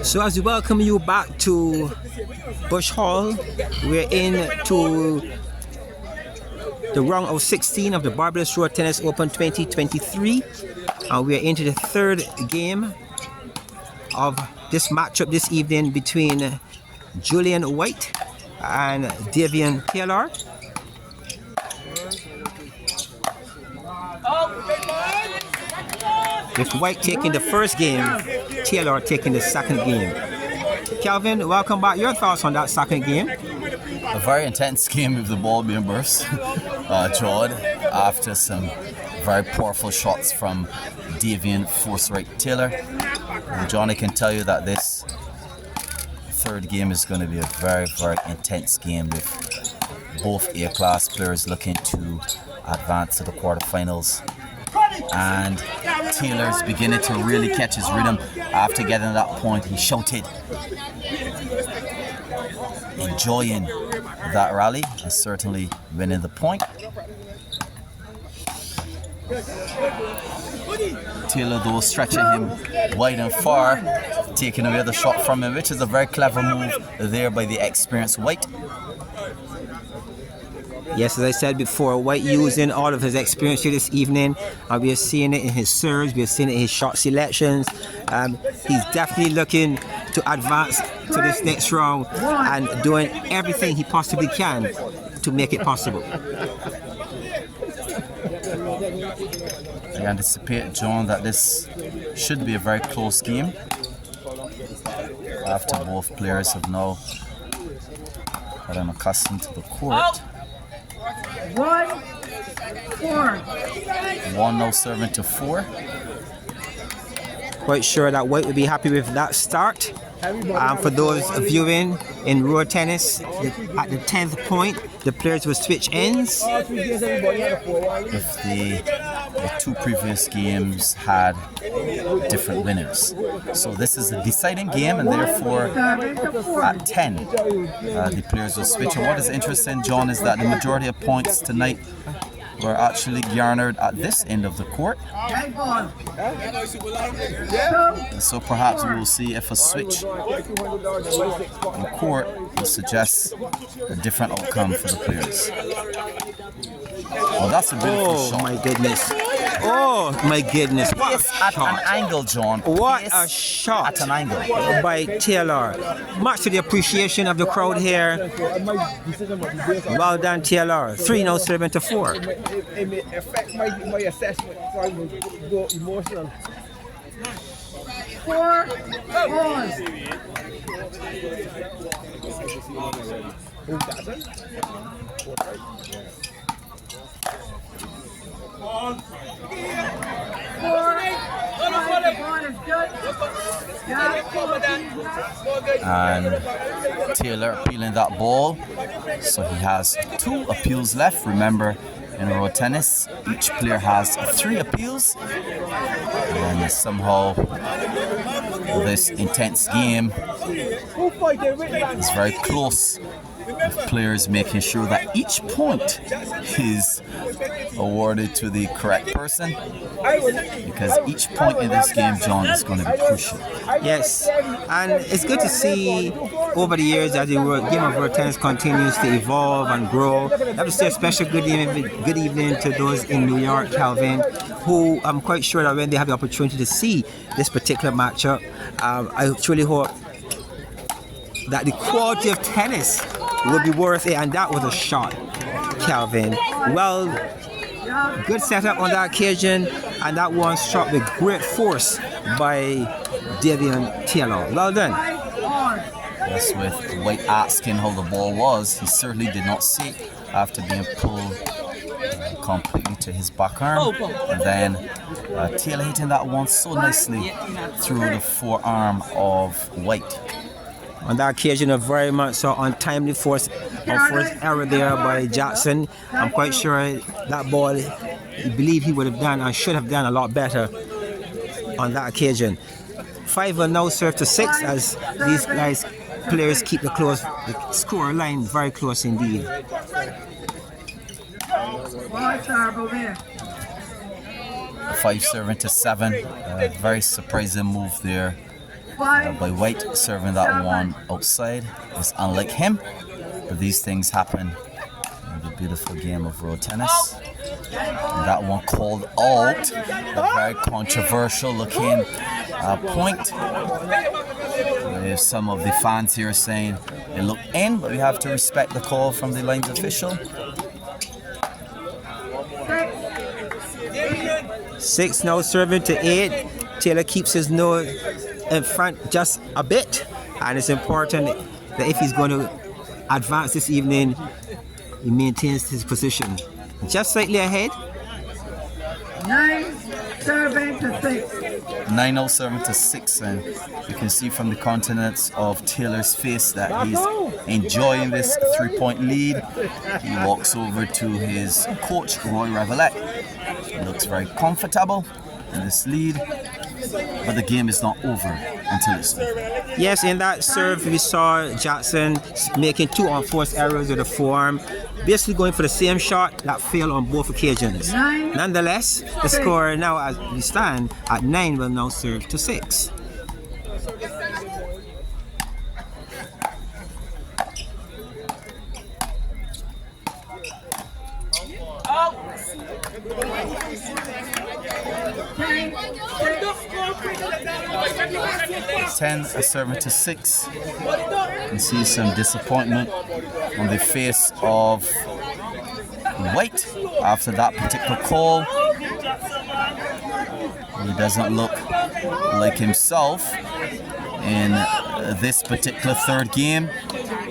So as we welcome you back to Bush Hall, we're into the round of 16 of the Barbados Road Tennis Open 2023, and we're into the third game of this matchup this evening between Julian White and Davien Taylor. With White taking the first game, Taylor taking the second game. Calvin, welcome back. Your thoughts on that second game? A very intense game with the ball being burst, Jawed, after some very powerful shots from Davien Forthright Taylor. And Johnny can tell you that this third game is going to be a very, very intense game with both A-class players looking to advance to the quarterfinals. And Taylor's beginning to really catch his rhythm. After getting to that point, he shouted, enjoying that rally and certainly winning the point. Taylor, though, stretching him wide and far, taking away the shot from him, which is a very clever move there by the experienced White. Yes, as I said before, White using all of his experience here this evening. We are seeing it in his serves, we are seeing it in his shot selections. He's definitely looking to advance to this next round and doing everything he possibly can to make it possible. I anticipate, John, that this should be a very close game after both players have now gotten accustomed to the court. 1 now serving to 4. Quite sure that White will be happy with that start. For those viewing in road tennis, at the 10th point, the players will switch ends. If the two previous games had different winners. So this is a deciding game, and therefore at 10, the players will switch. And what is interesting, John, is that the majority of points tonight were actually garnered at this end of the court. So perhaps we will see if a switch in the court will suggest a different outcome for the players. Oh, that's a beautiful shot. Oh my goodness. Oh my goodness. What at an angle, John. What a shot at an angle by Taylor. Much to the appreciation of the crowd here. Well done, Taylor. 3 now serving to 4. It may affect my assessment, so I will go emotional. 4 balls. Who doesn't? And Taylor appealing that ball, so he has 2 appeals left. Remember, in road tennis, each player has 3 appeals, and somehow this intense game is very close, with players making sure that each point is awarded to the correct person, because each point in this game, John, is going to be crucial. Yes, and it's good to see over the years as the game of road tennis continues to evolve and grow. I have to say a special good evening to those in New York, Calvin, who I'm quite sure that when they have the opportunity to see this particular matchup, I truly hope that the quality of tennis will be worth it, and that was a shot, Calvin. Well, good setup on that occasion, and that one struck with great force by Davien Taylor. Well done. Yes, with White asking how the ball was, he certainly did not see it after being pulled completely to his back arm. And then Taylor hitting that one so nicely through the forearm of White. On that occasion, a very much so untimely force error there by Jackson. I'm quite sure that ball, I believe he would have done and should have done a lot better on that occasion. 5 will now serve to 6 as these players keep the score line very close indeed. 5 serving to 7. Very surprising move there by White serving that one outside. It's unlike him, but these things happen in the beautiful game of road tennis. And that one called out, a very controversial looking point. There's some of the fans here saying it looked in, but we have to respect the call from the lines official. 6 now serving to 8. Taylor keeps his nose in front just a bit, and it's important that if he's going to advance this evening, he maintains his position. Just slightly ahead. 9 serving to 6. 9-0 serving to 6, and you can see from the countenance of Taylor's face that he's enjoying this 3-point lead. He walks over to his coach, Roy Revelette. He looks very comfortable in this lead, but the game is not over until it's over. Yes, in that serve we saw Jackson making 2 unforced errors with the forearm, basically going for the same shot that failed on both occasions. Nonetheless, the score now as we stand at 9 will now serve to 6. Ten serving to 6. You can see some disappointment on the face of White after that particular call. He doesn't look like himself in this particular third game.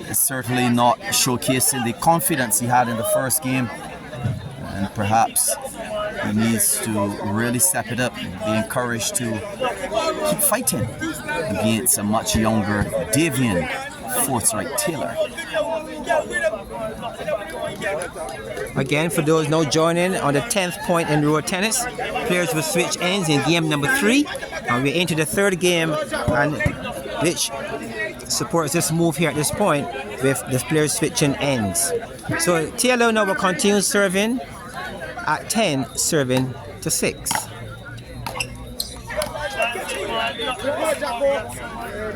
It's certainly not showcasing the confidence he had in the first game, and perhaps he needs to really step it up, be encouraged to keep fighting against a much younger Davien Forthright Taylor. Again, for those now joining on the 10th point in road tennis, players will switch ends in game number 3, and we're into the third game, and which supports this move here at this point with the players switching ends. So Taylor now will continue serving at 10, serving to 6.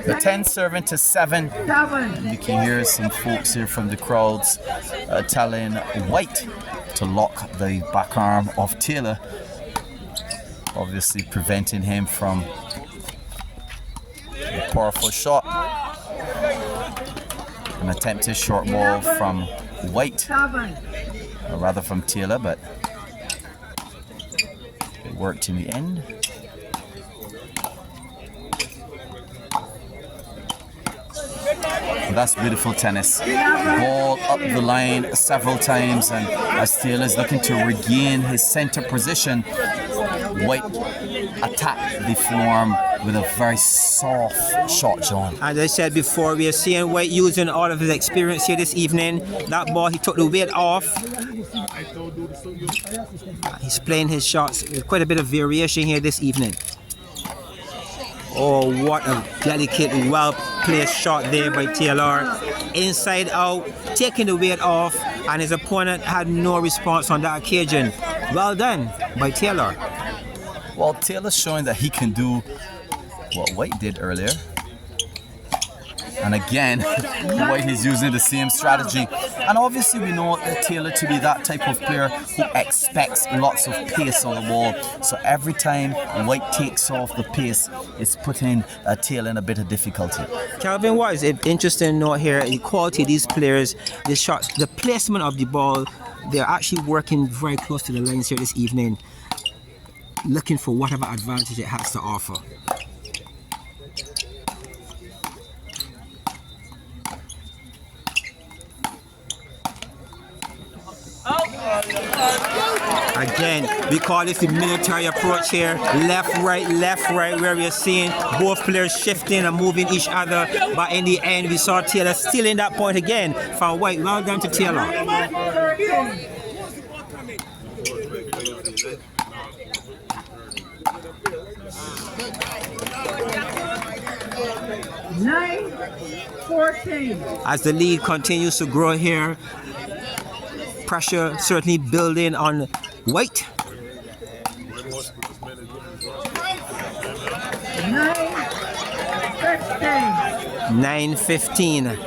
The 10 serving to 7. You can hear some folks here from the crowds telling White to lock the back arm of Taylor, obviously preventing him from a powerful shot. An attempted short ball from White, or rather from Taylor, but it worked in the end. And that's beautiful tennis. Ball up the line several times, and as Taylor's looking to regain his center position, White attacked the forearm with a very soft shot, John. As I said before, we are seeing White using all of his experience here this evening. That ball, he took the weight off. He's playing his shots with quite a bit of variation here this evening. Oh, what a delicate, well-placed shot there by Taylor. Inside out, taking the weight off, and his opponent had no response on that occasion. Well done by Taylor. Well, Taylor's showing that he can do what White did earlier. And again, White is using the same strategy. And obviously we know Taylor to be that type of player who expects lots of pace on the ball. So every time White takes off the pace, it's putting Taylor in a bit of difficulty. Calvin, what is it interesting to note here, the quality of these players, the shots, the placement of the ball, they're actually working very close to the lines here this evening, looking for whatever advantage it has to offer. Again, we call this the military approach here. Left, right, where we are seeing both players shifting and moving each other. But in the end, we saw Taylor still in that point again from White. Well done to Taylor. 9-14. As the lead continues to grow here, pressure certainly building on White. 9-13. 9-15.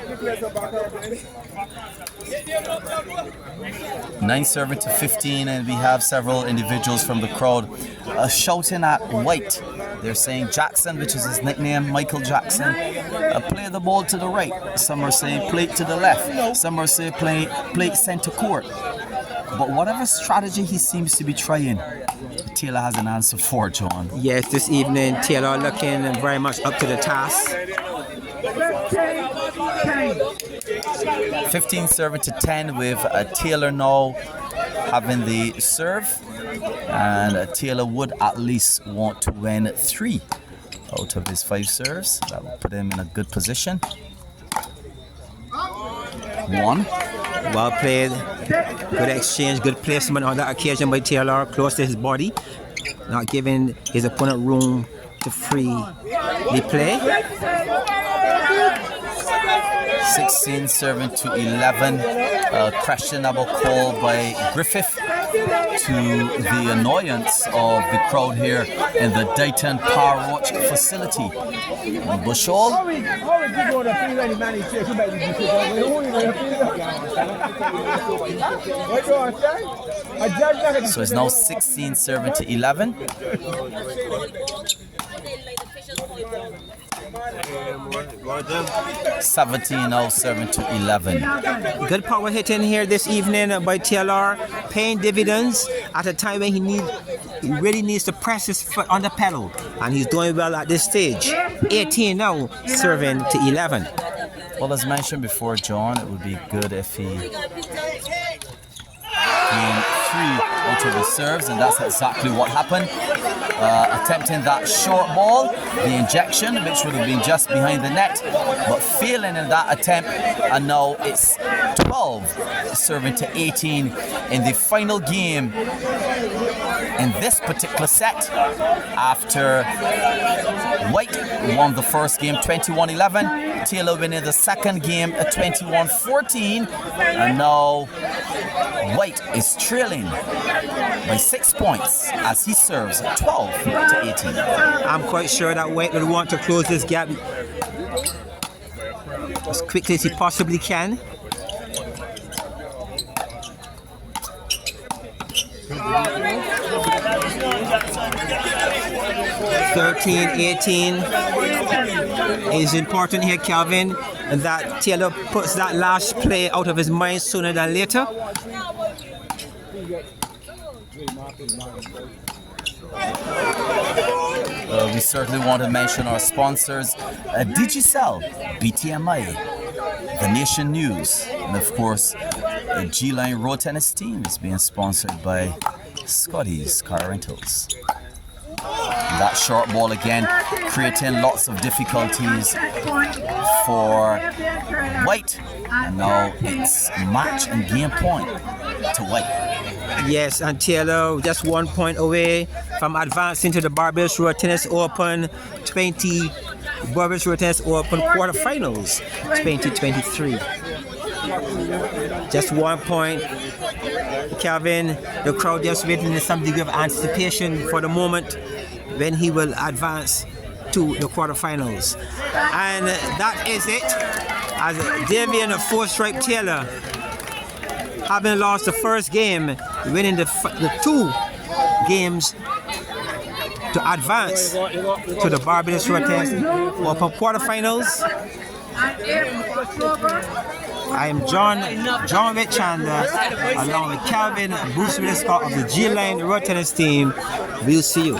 9-15, and we have several individuals from the crowd shouting at White. They're saying Jackson, which is his nickname, Michael Jackson, play the ball to the right. Some are saying play it to the left. Some are saying play it center court. But whatever strategy he seems to be trying, Taylor has an answer for, John. Yes, this evening Taylor looking very much up to the task. 15-10 with Taylor now having the serve, and Taylor would at least want to win 3 out of his 5 serves. That will put him in a good position. 1. Well played, good exchange, good placement on that occasion by Taylor, close to his body, not giving his opponent room to free the play. 16-11, questionable call by Griffith, to the annoyance of the crowd here in the Dayton Power Watch facility. Bushall. So it's now 16-11. 17-11. Good power hitting here this evening by Taylor, paying dividends at a time when he really needs to press his foot on the pedal, and he's doing well at this stage. 18 now, serving to 11. Well, as mentioned before, John, it would be good if he gained 3 out of the serves, and that's exactly what happened. Attempting that short ball, the injection, which would have been just behind the net, but failing in that attempt, and now it's 12 serving to 18 in the final game in this particular set, after White won the first game 21-11, Taylor winning the second game at 21-14, and now White is trailing by 6 points as he serves 12-18. I'm quite sure that White will want to close this gap as quickly as he possibly can. (13-18) is important here, Calvin, that Taylor puts that last play out of his mind sooner than later. We certainly want to mention our sponsors, Digicel, BTMI, The Nation News, and of course, the G-Line Road Tennis team is being sponsored by Scotty's Car Rentals. That short ball again, creating lots of difficulties for White, and now it's match and game point to White. Yes, and Taylor just 1 point away from advancing to the Barbados Road Tennis Open Barbados Road Tennis Open quarterfinals 2023. Just 1 point. Calvin, the crowd just waiting in some degree of anticipation for the moment when he will advance to the quarterfinals. And that is it, as Davien, a 4-stripe Taylor, having lost the first game, winning the 2 games to advance to the Barbados Road Tennis Open quarterfinals. I am John Richanda, along with Calvin Bruce Willis Scott of the G-Line Road Tennis team. We'll see you.